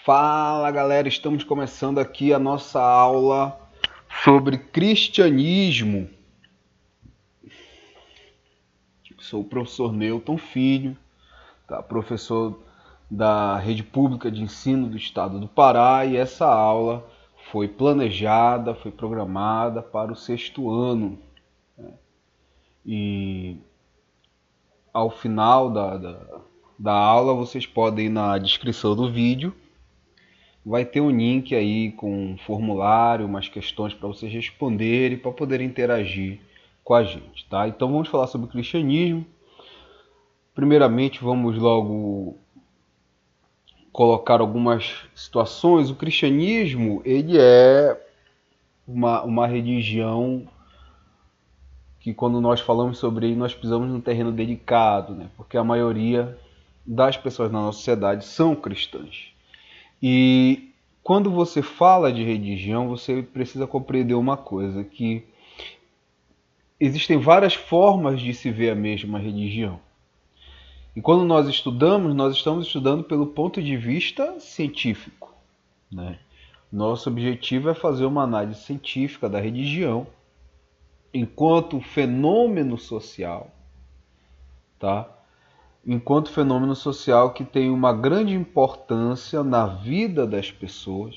Fala galera, estamos começando aqui a nossa aula sobre cristianismo. Sou o professor Newton Filho, professor da Rede Pública de Ensino do Estado do Pará, e essa aula foi planejada, foi programada para o 6º ano. E ao final da aula vocês podem ir na descrição do vídeo. Vai ter um link aí com um formulário, umas questões para vocês responderem, para poderem interagir com a gente, tá? Então vamos falar sobre o cristianismo. Primeiramente, vamos logo colocar algumas situações. O cristianismo, ele é uma religião que, quando nós falamos sobre ele, nós pisamos num terreno delicado, né? Porque a maioria das pessoas na nossa sociedade são cristãs. E quando você fala de religião, você precisa compreender uma coisa, que existem várias formas de se ver a mesma religião. E quando nós estamos estudando pelo ponto de vista científico, né? Nosso objetivo é fazer uma análise científica da religião enquanto fenômeno social, tá? Enquanto fenômeno social que tem uma grande importância na vida das pessoas,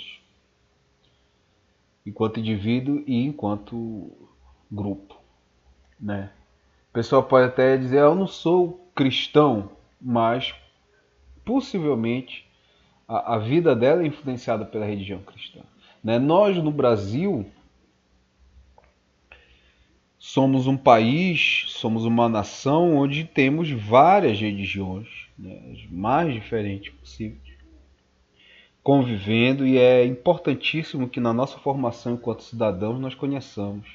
enquanto indivíduo e enquanto grupo, né? O pessoal pode até dizer, eu não sou cristão, mas possivelmente a vida dela é influenciada pela religião cristã, né? Nós no Brasil somos um país, somos uma nação onde temos várias religiões, né? As mais diferentes possíveis, convivendo, e é importantíssimo que na nossa formação enquanto cidadãos nós conheçamos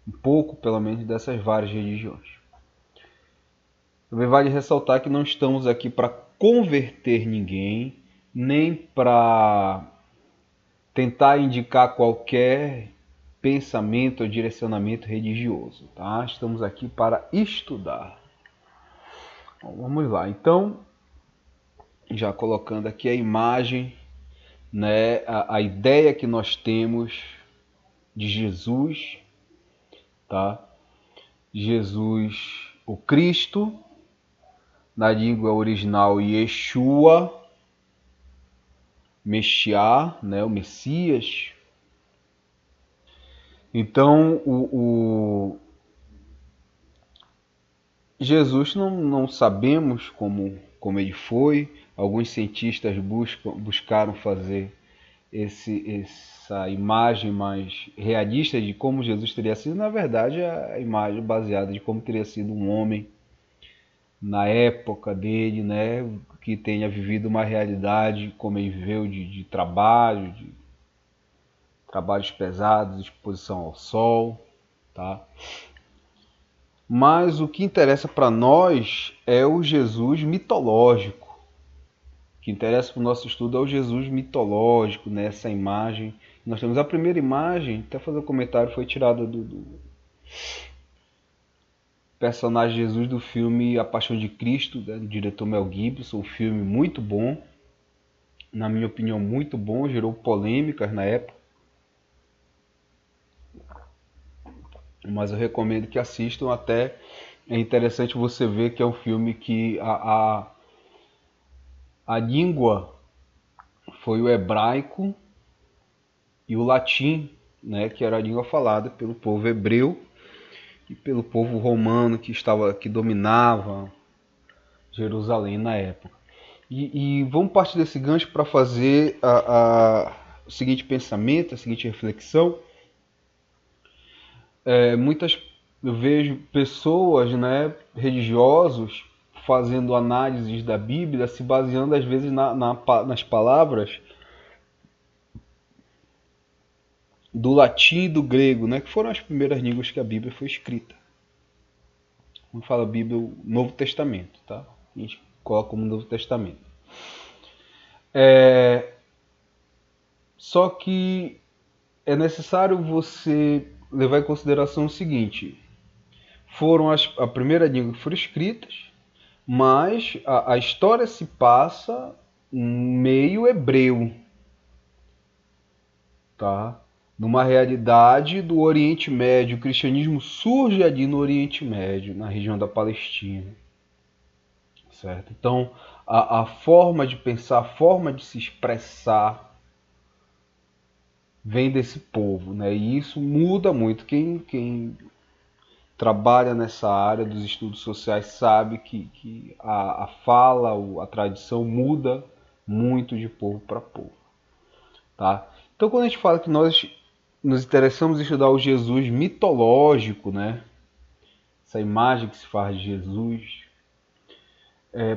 um pouco, pelo menos, dessas várias religiões. Também vale ressaltar que não estamos aqui para converter ninguém, nem para tentar indicar qualquer pensamento ou direcionamento religioso, tá? Estamos aqui para estudar. Bom, vamos lá. Então, já colocando aqui a imagem, né, a ideia que nós temos de Jesus, tá? Jesus, o Cristo, na língua original Yeshua, Meshiá, né, o Messias. Então, Jesus não sabemos como ele foi. Alguns cientistas buscaram fazer essa imagem mais realista de como Jesus teria sido. Na verdade, a imagem baseada de como teria sido um homem na época dele, né, que tenha vivido uma realidade como ele viveu de trabalho, de trabalhos pesados, exposição ao sol, tá? Mas o que interessa para nós é o Jesus mitológico. O que interessa para o nosso estudo é o Jesus mitológico, nessa imagem. Nós temos a primeira imagem, até fazer um comentário, foi tirada do personagem Jesus do filme A Paixão de Cristo, né, do diretor Mel Gibson, um filme muito bom, na minha opinião muito bom, gerou polêmicas na época, mas eu recomendo que assistam. Até é interessante você ver que é um filme que a língua foi o hebraico e o latim, né, que era a língua falada pelo povo hebreu e pelo povo romano que dominava Jerusalém na época. E vamos partir desse gancho para fazer o seguinte pensamento, a seguinte reflexão. Eu vejo pessoas, né, religiosos, fazendo análises da Bíblia, se baseando às vezes nas palavras do latim e do grego, né, que foram as primeiras línguas que a Bíblia foi escrita. Quando fala Bíblia, o Novo Testamento, tá? A gente coloca como Novo Testamento. Só que é necessário você levar em consideração o seguinte: foram a primeira língua que foram escritas, mas a história se passa um meio hebreu, tá? Numa realidade do Oriente Médio. O cristianismo surge ali no Oriente Médio, na região da Palestina, certo? Então, a forma de pensar, a forma de se expressar vem desse povo, né? E isso muda muito. Quem trabalha nessa área dos estudos sociais sabe que a fala, a tradição muda muito de povo para povo, tá? Então, quando a gente fala que nós nos interessamos em estudar o Jesus mitológico, né? Essa imagem que se faz de Jesus,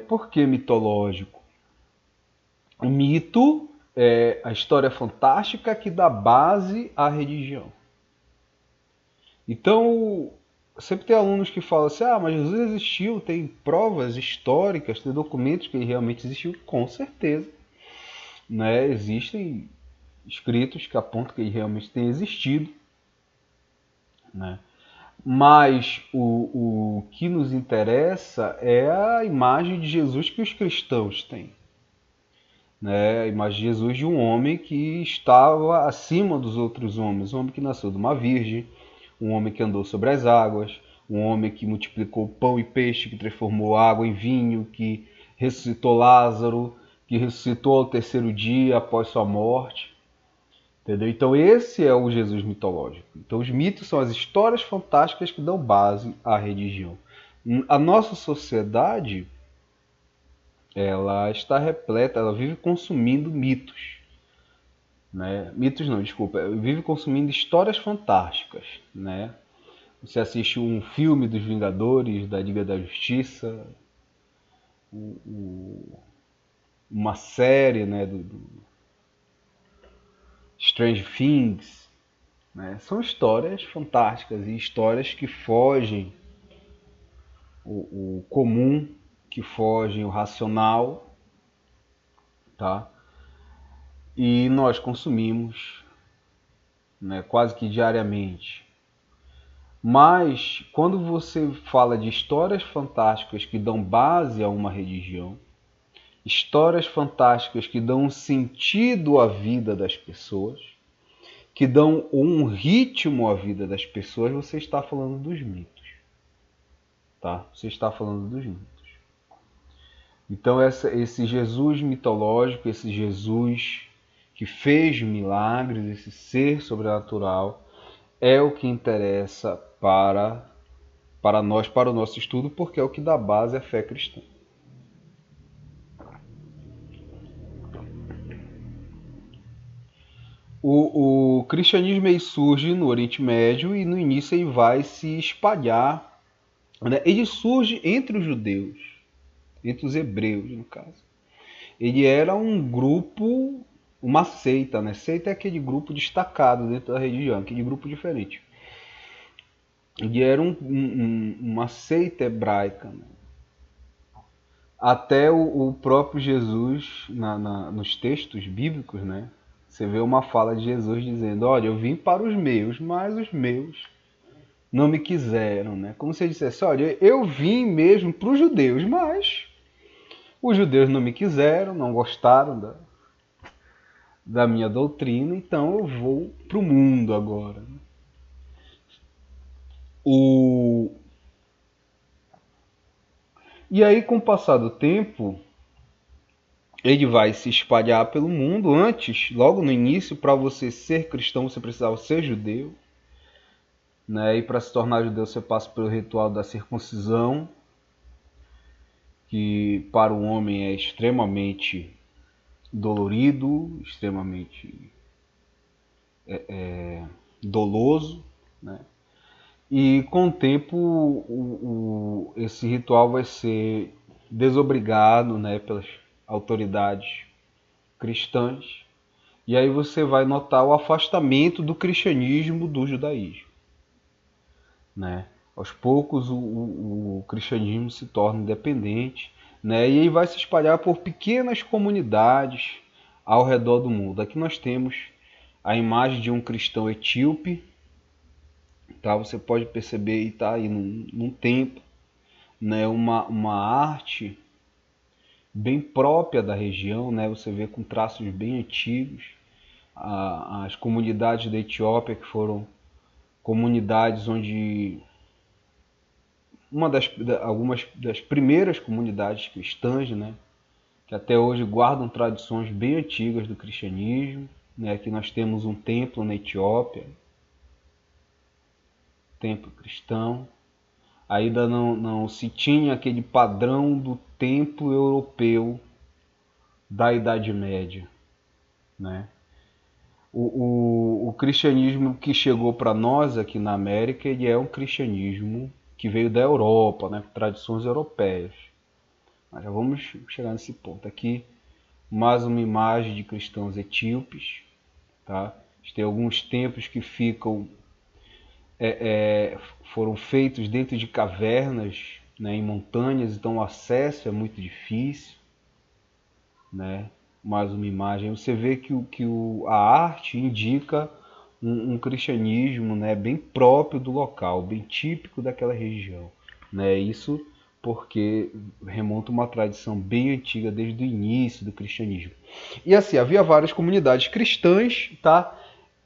por que mitológico? O mito é a história fantástica que dá base à religião. Então, sempre tem alunos que falam assim, mas Jesus existiu, tem provas históricas, tem documentos que ele realmente existiu. Com certeza, né? Existem escritos que apontam que ele realmente tem existido, né? Mas o que nos interessa é a imagem de Jesus que os cristãos têm, né? A imagem de Jesus de um homem que estava acima dos outros homens, um homem que nasceu de uma virgem, um homem que andou sobre as águas, um homem que multiplicou pão e peixe, que transformou água em vinho, que ressuscitou Lázaro, que ressuscitou ao terceiro dia após sua morte. Entendeu? Então esse é o Jesus mitológico. Então os mitos são as histórias fantásticas que dão base à religião. A nossa sociedade, ela está repleta, ela vive consumindo mitos, né? Mitos não, desculpa, vive consumindo histórias fantásticas, né? Você assiste um filme dos Vingadores, da Liga da Justiça, uma série, né, do Strange Things, né? São histórias fantásticas e histórias que fogem o comum, que fogem o racional, tá? E nós consumimos, né, quase que diariamente. Mas quando você fala de histórias fantásticas que dão base a uma religião, histórias fantásticas que dão um sentido à vida das pessoas, que dão um ritmo à vida das pessoas, você está falando dos mitos, tá? Você está falando dos mitos. Então esse Jesus mitológico, esse Jesus que fez milagres, esse ser sobrenatural, é o que interessa para nós, para o nosso estudo, porque é o que dá base à fé cristã. O cristianismo aí surge no Oriente Médio e no início ele vai se espalhar, né? Ele surge entre os judeus, entre os hebreus, no caso. Ele era um grupo, uma seita, né? Seita é aquele grupo destacado dentro da religião, aquele grupo diferente. Ele era uma seita hebraica, né? Até o próprio Jesus, nos textos bíblicos, né? Você vê uma fala de Jesus dizendo, olha, eu vim para os meus, mas os meus não me quiseram, né? Como se ele dissesse, olha, eu vim mesmo para os judeus, mas os judeus não me quiseram, não gostaram da minha doutrina, então eu vou para o mundo agora. E aí, com o passar do tempo, ele vai se espalhar pelo mundo. Antes, logo no início, para você ser cristão, você precisava ser judeu, né? E para se tornar judeu, você passa pelo ritual da circuncisão, que para o homem é extremamente dolorido, extremamente doloso, né? E com o tempo esse ritual vai ser desobrigado, né, pelas autoridades cristãs. E aí você vai notar o afastamento do cristianismo do judaísmo, né? Aos poucos o cristianismo se torna independente, né? E aí vai se espalhar por pequenas comunidades ao redor do mundo. Aqui nós temos a imagem de um cristão etíope, tá? Você pode perceber, está aí num templo, né? Uma arte bem própria da região, né? Você vê com traços bem antigos. As comunidades da Etiópia, que foram comunidades onde algumas das primeiras comunidades cristãs, né? Que até hoje guardam tradições bem antigas do cristianismo, né? Aqui nós temos um templo na Etiópia, templo cristão. Ainda não se tinha aquele padrão do templo europeu da Idade Média, né? O cristianismo que chegou para nós aqui na América, ele é um cristianismo que veio da Europa, né? Tradições europeias. Mas já vamos chegar nesse ponto aqui. Mais uma imagem de cristãos etíopes, tá? Tem alguns templos que ficam foram feitos dentro de cavernas, né, em montanhas, então o acesso é muito difícil, né? Mais uma imagem, você vê que a arte indica um cristianismo, né, bem próprio do local, bem típico daquela região, né? Isso porque remonta uma tradição bem antiga desde o início do cristianismo. E assim, havia várias comunidades cristãs, tá?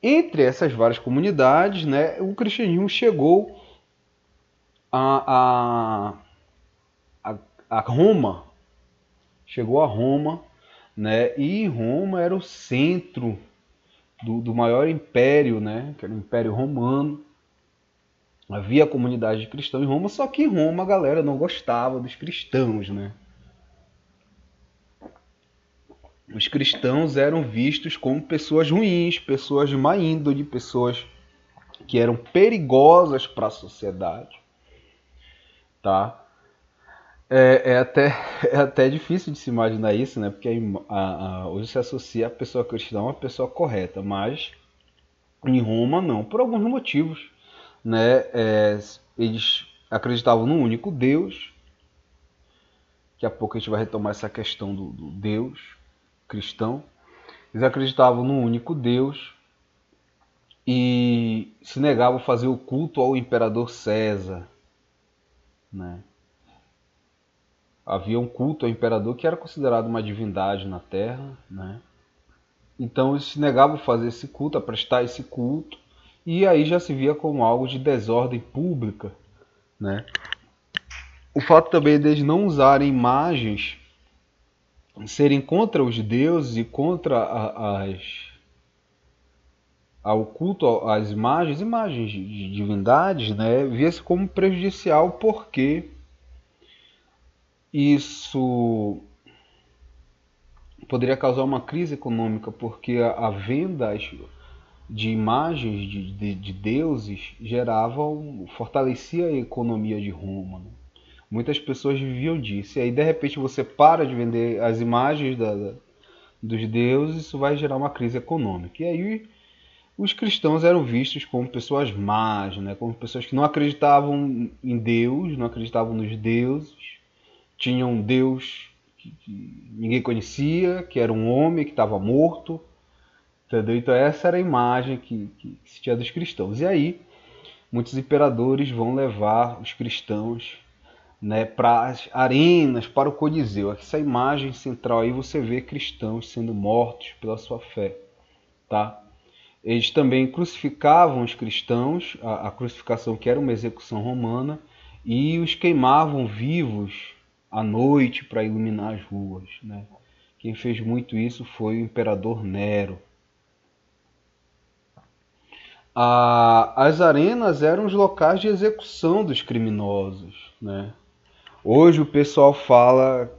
Entre essas várias comunidades, né, o cristianismo chegou a, a Roma, chegou a Roma, né, e Roma era o centro do maior império, né, que era o Império Romano. Havia comunidade de cristãos em Roma, só que em Roma a galera não gostava dos cristãos, né? Os cristãos eram vistos como pessoas ruins, pessoas de má índole, pessoas que eram perigosas para a sociedade, tá? É até difícil de se imaginar isso, né? Porque hoje se associa a pessoa cristã a uma pessoa correta, mas em Roma não, por alguns motivos, né? Eles acreditavam num único Deus. Daqui a pouco a gente vai retomar essa questão do Deus cristão. Eles acreditavam num único Deus e se negavam a fazer o culto ao imperador César, né? Havia um culto ao imperador que era considerado uma divindade na Terra, né? Então eles se negavam a fazer esse culto, a prestar esse culto, e aí já se via como algo de desordem pública, né? O fato também deles não usarem imagens, serem contra os deuses e contra ao culto às imagens de divindades, né? Via-se como prejudicial porque isso poderia causar uma crise econômica, porque a venda de imagens de deuses fortalecia a economia de Roma, né? Muitas pessoas viviam disso. E aí, de repente, você para de vender as imagens dos deuses, isso vai gerar uma crise econômica. E aí, os cristãos eram vistos como pessoas más, né? Como pessoas que não acreditavam em Deus, não acreditavam nos deuses, tinham um Deus que ninguém conhecia, que era um homem que estava morto, entendeu? Então essa era a imagem que se tinha dos cristãos. E aí muitos imperadores vão levar os cristãos, né, para as arenas, para o Coliseu. Essa imagem central aí você vê cristãos sendo mortos pela sua fé, tá? Eles também crucificavam os cristãos, a crucificação que era uma execução romana, e os queimavam vivos à noite para iluminar as ruas, né? Quem fez muito isso foi o imperador Nero. As arenas eram os locais de execução dos criminosos, né? Hoje o pessoal fala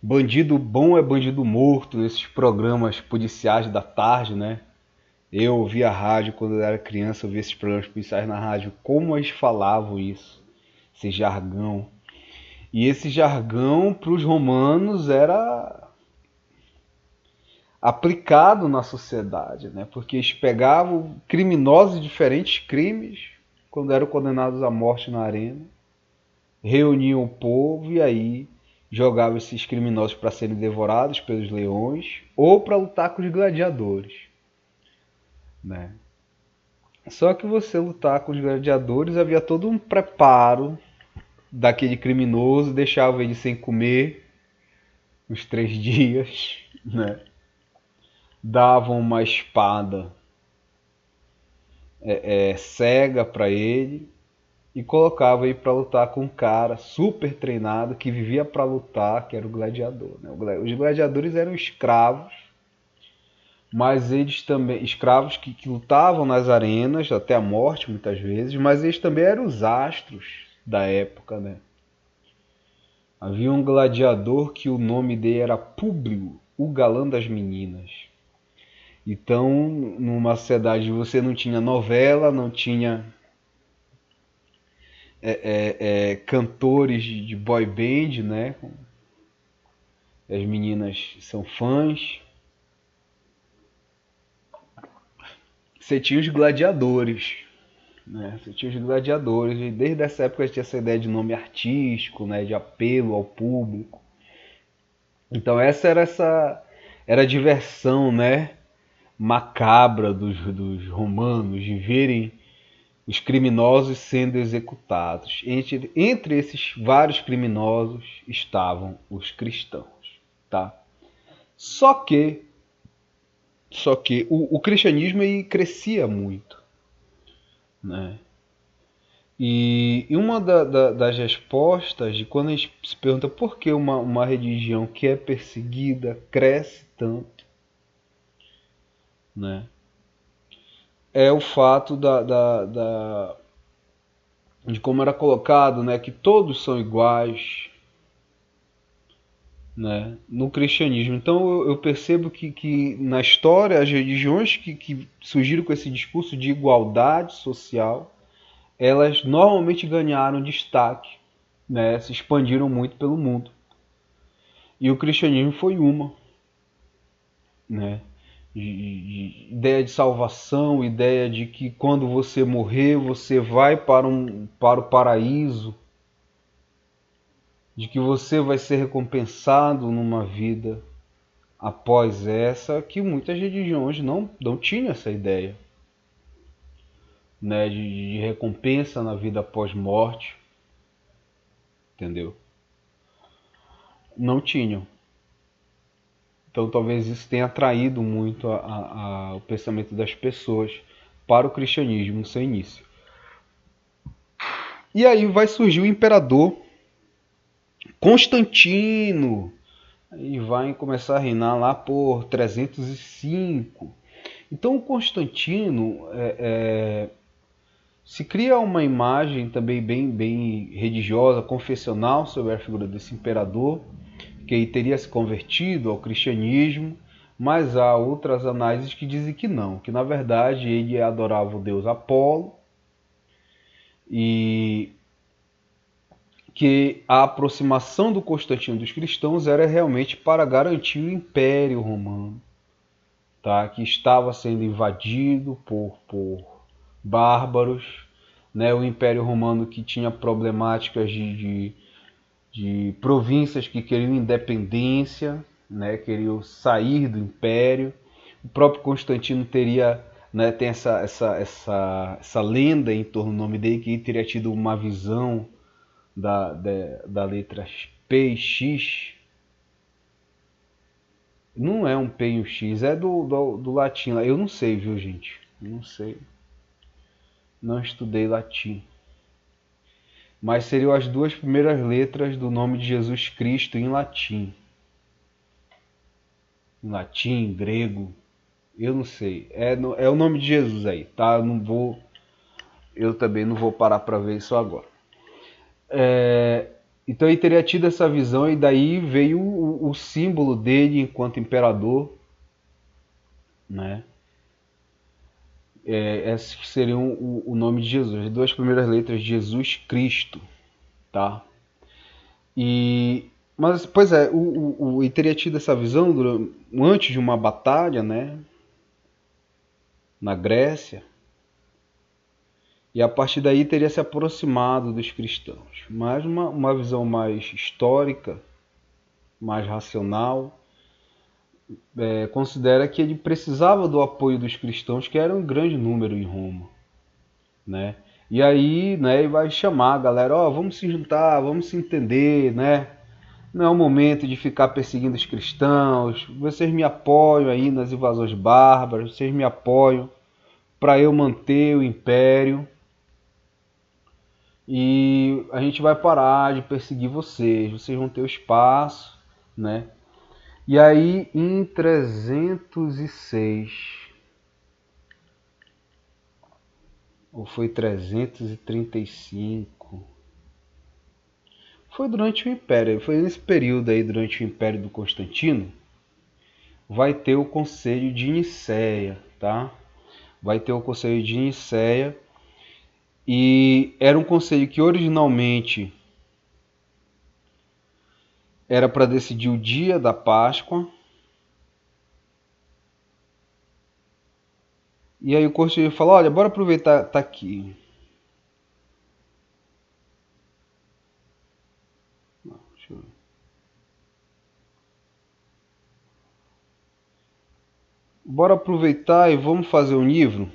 bandido bom é bandido morto nesses programas policiais da tarde, né? Eu ouvia rádio quando eu era criança, eu ouvia esses programas policiais na rádio, como eles falavam isso, esse jargão. E esse jargão para os romanos era aplicado na sociedade, né? Porque eles pegavam criminosos de diferentes crimes, quando eram condenados à morte na arena, reuniam o povo e aí jogavam esses criminosos para serem devorados pelos leões ou para lutar com os gladiadores, né? Só que você lutar com os gladiadores havia todo um preparo daquele criminoso, deixava ele sem comer, os 3 dias, né? Davam uma espada cega para ele e colocava ele para lutar com um cara super treinado que vivia para lutar, que era o gladiador. Né? Os gladiadores eram escravos, mas eles também, escravos que lutavam nas arenas até a morte muitas vezes, mas eles também eram os astros da época, né? Havia um gladiador que o nome dele era Públio, o galã das meninas. Então, numa sociedade você não tinha novela, não tinha cantores de boy band, né? As meninas são fãs. Você tinha os gladiadores, né? Você tinha os gladiadores, e desde essa época tinha essa ideia de nome artístico, né? De apelo ao público. Então era a diversão, né? Macabra dos romanos, de verem os criminosos sendo executados. Entre esses vários criminosos estavam os cristãos, tá? Só que o cristianismo aí crescia muito, né? E uma das respostas de quando a gente se pergunta por que uma religião que é perseguida cresce tanto, né? É o fato de como era colocado, né, que todos são iguais, né, no cristianismo. Então eu percebo que na história as religiões que surgiram com esse discurso de igualdade social, elas normalmente ganharam destaque, né, se expandiram muito pelo mundo. E o cristianismo foi uma, né? De ideia de salvação, ideia de que quando você morrer você vai para o paraíso, de que você vai ser recompensado numa vida após essa, que muitas religiões não tinham essa ideia, né, de recompensa na vida após morte, entendeu? Não tinham. Então talvez isso tenha atraído muito o pensamento das pessoas para o cristianismo no seu início. E aí vai surgir o imperador Constantino, e vai começar a reinar lá por 305. Então o Constantino se cria uma imagem também bem religiosa, confessional sobre a figura desse imperador, que teria se convertido ao cristianismo, mas há outras análises que dizem que não, que na verdade ele adorava o deus Apolo e que a aproximação do Constantino dos cristãos era realmente para garantir o Império Romano, tá? Que estava sendo invadido por bárbaros, né? O Império Romano que tinha problemáticas de províncias que queriam independência, né? Queriam sair do Império. O próprio Constantino teria, né, tem essa lenda em torno do nome dele, que ele teria tido uma visão da letra P e X. Não é um P e um X, é do latim. Eu não sei, viu, gente? Não sei. Não estudei latim. Mas seriam as duas primeiras letras do nome de Jesus Cristo em latim. Em latim, grego. Eu não sei. É o nome de Jesus aí, tá? Eu também não vou parar para ver isso agora. Então ele teria tido essa visão e daí veio o símbolo dele enquanto imperador, né? Esses seriam o nome de Jesus, as duas primeiras letras de Jesus Cristo, tá? Mas, pois é, ele teria tido essa visão antes de uma batalha, né? Na Grécia. E a partir daí teria se aproximado dos cristãos. Mas uma visão mais histórica, mais racional, considera que ele precisava do apoio dos cristãos, que eram um grande número em Roma, né? E aí, né, ele vai chamar a galera, vamos se juntar, vamos se entender, né? Não é o momento de ficar perseguindo os cristãos. Vocês me apoiam aí nas invasões bárbaras, vocês me apoiam para eu manter o império. E a gente vai parar de perseguir vocês, vocês vão ter o espaço, né? E aí em 306, ou foi 335, foi durante o Império, foi nesse período aí, durante o Império do Constantino, vai ter o Conselho de Nicéia, tá? Vai ter o Conselho de Nicéia, e era um conselho que originalmente era para decidir o dia da Páscoa. E aí o conselho falou, olha, bora aproveitar, tá aqui. Deixa eu ver. Bora aproveitar e vamos fazer um livro.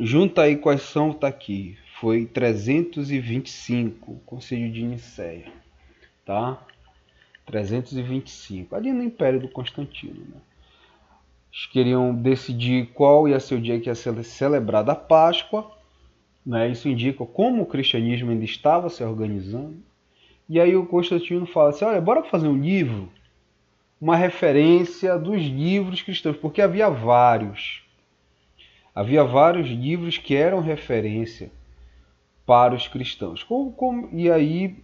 Junta aí quais são, tá aqui. Foi 325, Conselho de Nicéia, tá? 325, ali no Império do Constantino, né? Eles queriam decidir qual ia ser o dia que ia ser celebrada a Páscoa, né? Isso indica como o cristianismo ainda estava se organizando. E aí o Constantino fala assim, olha, bora fazer um livro, uma referência dos livros cristãos, porque havia vários. Havia vários livros que eram referência para os cristãos. E aí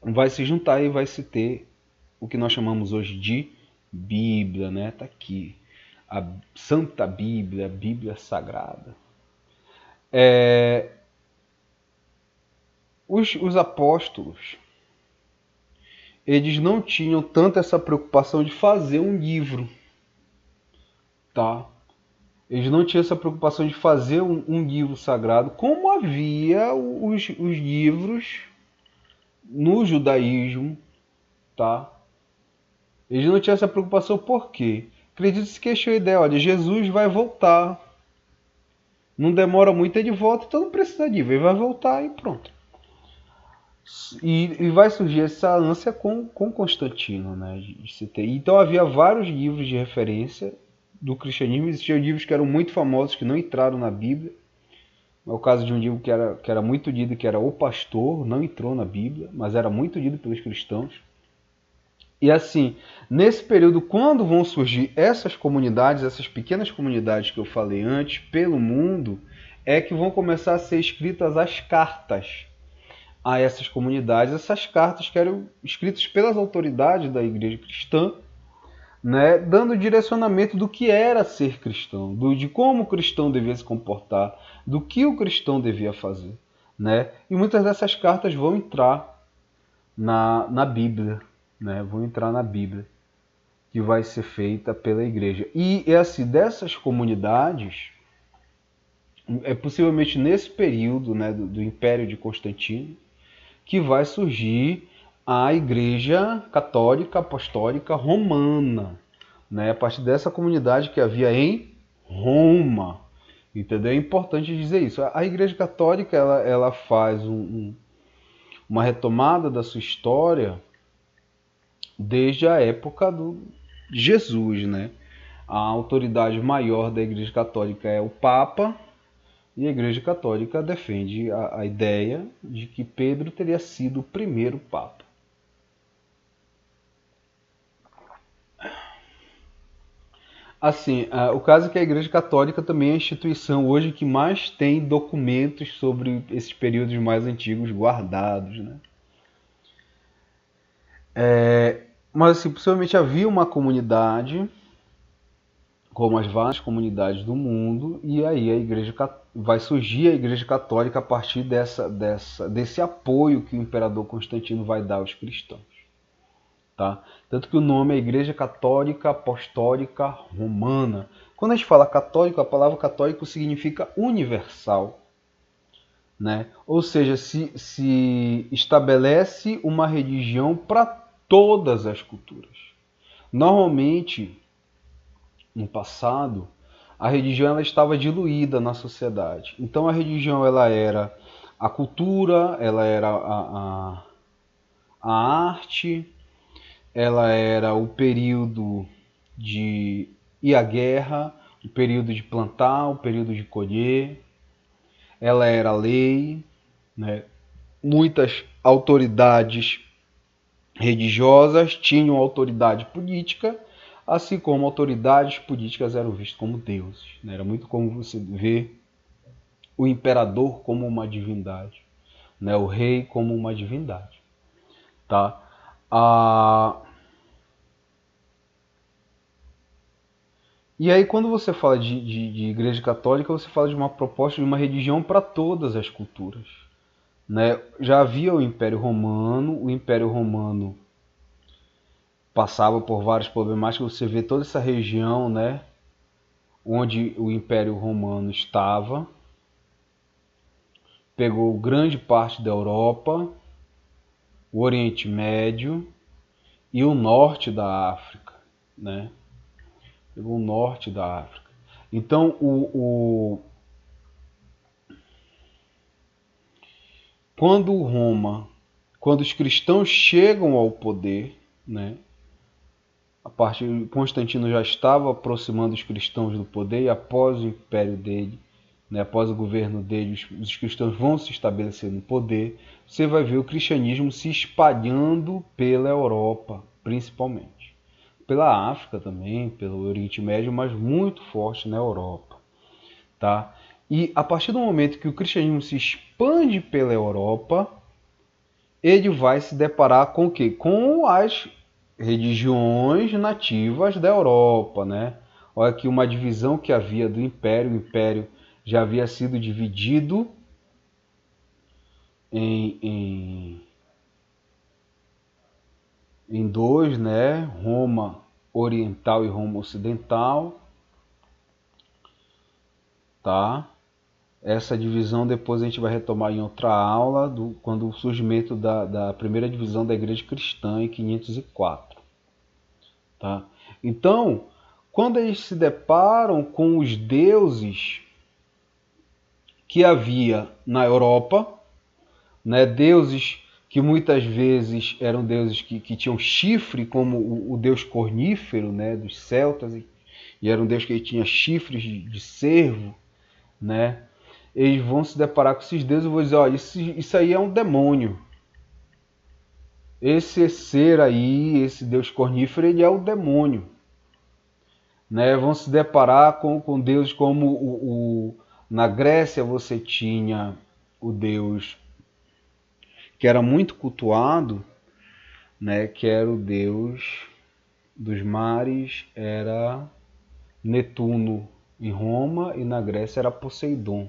vai se juntar e vai se ter o que nós chamamos hoje de Bíblia, né? Tá aqui. A Santa Bíblia, a Bíblia Sagrada. Os apóstolos, eles não tinham tanto essa preocupação de fazer um livro, tá? Eles não tinham essa preocupação de fazer um livro sagrado, como havia os livros no judaísmo, tá? Eles não tinham essa preocupação por quê? Acredite-se que essa é a ideia, olha, Jesus vai voltar. Não demora muito, ele volta, então não precisa de livro, ele vai voltar e pronto. E vai surgir essa ânsia com Constantino, né? De se ter. Então havia vários livros de referência do cristianismo, existiam livros que eram muito famosos, que não entraram na Bíblia. É o caso de um livro que era muito lido, que era O Pastor, não entrou na Bíblia, mas era muito lido pelos cristãos. E assim, nesse período, quando vão surgir essas comunidades, essas pequenas comunidades que eu falei antes, pelo mundo, é que vão começar a ser escritas as cartas a essas comunidades. Essas cartas que eram escritas pelas autoridades da igreja cristã, né, dando direcionamento do que era ser cristão, de como o cristão devia se comportar, do que o cristão devia fazer, né? E muitas dessas cartas vão entrar na Bíblia, né? Vão entrar na Bíblia, que vai ser feita pela igreja. E é assim, dessas comunidades, é possivelmente nesse período, né, do Império de Constantino, que vai surgir a Igreja Católica Apostólica Romana, né? A partir dessa comunidade que havia em Roma, entendeu? É importante dizer isso. A Igreja Católica ela faz uma retomada da sua história desde a época de Jesus, né? A autoridade maior da Igreja Católica é o Papa, e a Igreja Católica defende a ideia de que Pedro teria sido o primeiro Papa. Assim, o caso é que a Igreja Católica também é a instituição hoje que mais tem documentos sobre esses períodos mais antigos guardados, né? Mas assim, possivelmente havia uma comunidade, como as várias comunidades do mundo, e aí vai surgir a Igreja Católica a partir desse apoio que o imperador Constantino vai dar aos cristãos. Tá? Tanto que o nome é Igreja Católica Apostólica Romana. Quando a gente fala católico, a palavra católico significa universal, né? Ou seja, se estabelece uma religião para todas as culturas. Normalmente, no passado, a religião ela estava diluída na sociedade. Então a religião ela era a cultura, ela era a arte, ela era o período de ir à guerra, o período de plantar, o período de colher, ela era a lei, né? Muitas autoridades religiosas tinham autoridade política, assim como autoridades políticas eram vistas como deuses, né? Era muito como você ver o imperador como uma divindade, né? O rei como uma divindade. Tá? E aí, quando você fala de igreja católica, você fala de uma proposta de uma religião para todas as culturas. Né? Já havia o Império Romano passava por várias problemáticas, você vê toda essa região, né, onde o Império Romano estava, pegou grande parte da Europa, o Oriente Médio e o norte da África, né? Pegou o norte da África. Então, quando os cristãos chegam ao poder, né? Constantino já estava aproximando os cristãos do poder e após o império dele, né, após o governo dele, os cristãos vão se estabelecer no poder. Você vai ver o cristianismo se espalhando pela Europa, principalmente. Pela África também, pelo Oriente Médio, mas muito forte na Europa. Tá? E a partir do momento que o cristianismo se expande pela Europa, ele vai se deparar com o quê? Com as religiões nativas da Europa, né? Olha aqui uma divisão que havia do Império. O Império já havia sido dividido em dois, né? Roma Oriental e Roma Ocidental, tá? Essa divisão depois a gente vai retomar em outra aula, quando o surgimento da primeira divisão da Igreja Cristã em 504. Tá? Então, quando eles se deparam com os deuses que havia na Europa, né, deuses que muitas vezes eram deuses que tinham chifre, como o deus cornífero, né, dos celtas, e era um deus que tinha chifres de cervo, né? Eles vão se deparar com esses deuses e vão dizer, olha, isso aí é um demônio. Esse ser aí, esse deus cornífero, ele é o demônio. Né? Vão se deparar com deuses como na Grécia você tinha o deus que era muito cultuado, né? Que era o deus dos mares, era Netuno em Roma, e na Grécia era Poseidon.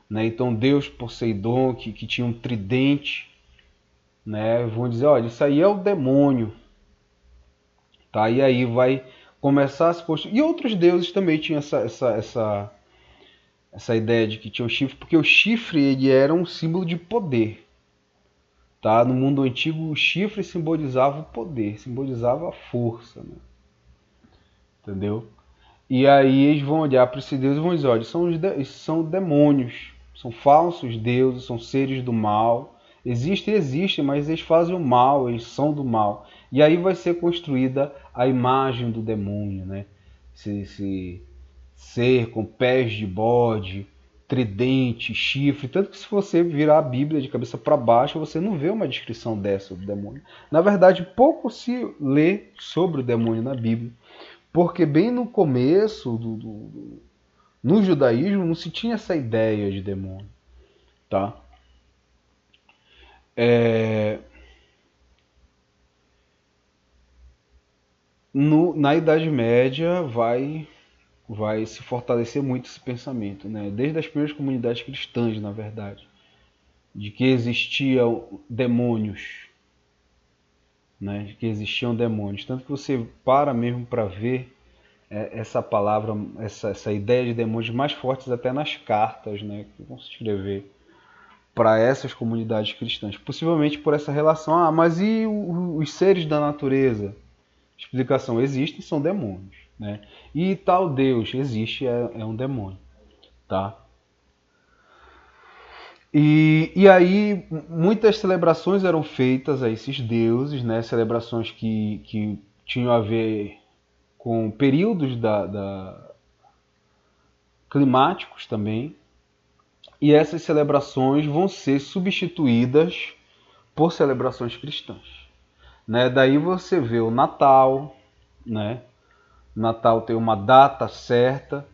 Né? Então Deus Poseidon, que tinha um tridente, né? Vão dizer, olha, isso aí é o demônio. Tá? E aí vai começar a se construir. E outros deuses também tinham essa ideia de que tinha um chifre, porque o chifre ele era um símbolo de poder. Tá? No mundo antigo, o chifre simbolizava o poder, simbolizava a força. Né? Entendeu? E aí eles vão olhar para esses deuses e vão dizer, olha, são demônios, são falsos deuses, são seres do mal. Existem, mas eles fazem o mal, eles são do mal. E aí vai ser construída a imagem do demônio, né? Esse ser com pés de bode, tridente, chifre. Tanto que se você virar a Bíblia de cabeça para baixo, você não vê uma descrição dessa do demônio. Na verdade, pouco se lê sobre o demônio na Bíblia. Porque bem no começo, no judaísmo, não se tinha essa ideia de demônio. Tá? Na Idade Média vai se fortalecer muito esse pensamento. Né? Desde as primeiras comunidades cristãs, na verdade. De que existiam demônios. Né? De que existiam demônios. Tanto que você para mesmo para ver essa palavra, essa ideia de demônios mais fortes até nas cartas, né, que vão se escrever para essas comunidades cristãs. Possivelmente por essa relação, mas e os seres da natureza? Explicação, existem, são demônios. Né? E tal Deus existe, é um demônio. Tá? E aí muitas celebrações eram feitas a esses deuses, né? Celebrações que tinham a ver com períodos climáticos também. E essas celebrações vão ser substituídas por celebrações cristãs. Né? Daí você vê o Natal, né? O Natal tem uma data certa,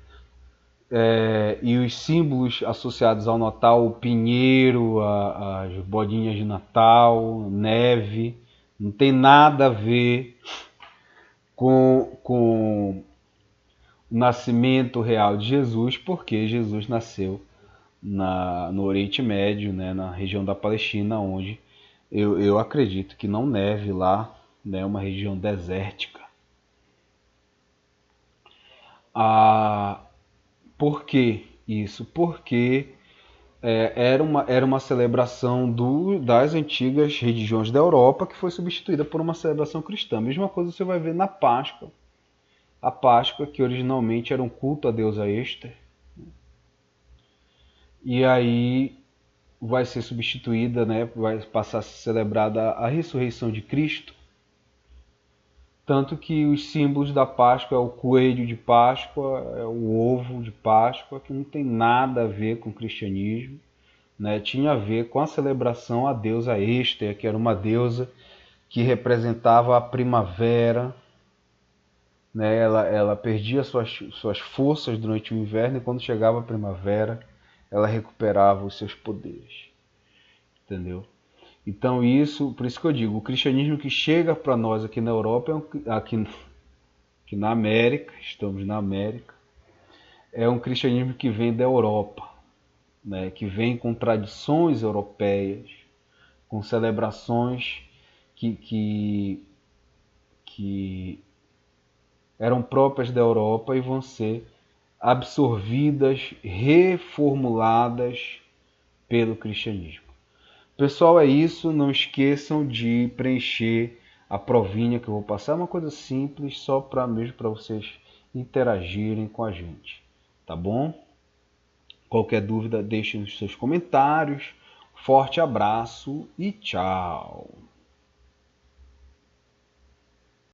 e os símbolos associados ao Natal, o pinheiro, as bolinhas de Natal, neve, não tem nada a ver com o nascimento real de Jesus, porque Jesus nasceu no Oriente Médio, né, na região da Palestina, onde eu acredito que não neve lá, né, uma região desértica. Por que isso? Porque era uma celebração das antigas religiões da Europa que foi substituída por uma celebração cristã. A mesma coisa você vai ver na Páscoa. A Páscoa, que originalmente era um culto à deusa Ester, e aí vai ser substituída, né, vai passar a ser celebrada a ressurreição de Cristo. Tanto que os símbolos da Páscoa é o coelho de Páscoa, é o ovo de Páscoa, que não tem nada a ver com o cristianismo. Né? Tinha a ver com a celebração à deusa Ester, que era uma deusa que representava a primavera. Né? Ela perdia suas forças durante o inverno e quando chegava a primavera, ela recuperava os seus poderes. Entendeu? Então por isso que eu digo, o cristianismo que chega para nós aqui na Europa, aqui na América, estamos na América, é um cristianismo que vem da Europa, né? Que vem com tradições europeias, com celebrações que eram próprias da Europa e vão ser absorvidas, reformuladas pelo cristianismo. Pessoal, é isso. Não esqueçam de preencher a provinha que eu vou passar. É uma coisa simples, só mesmo para vocês interagirem com a gente. Tá bom? Qualquer dúvida, deixem nos seus comentários. Forte abraço e tchau!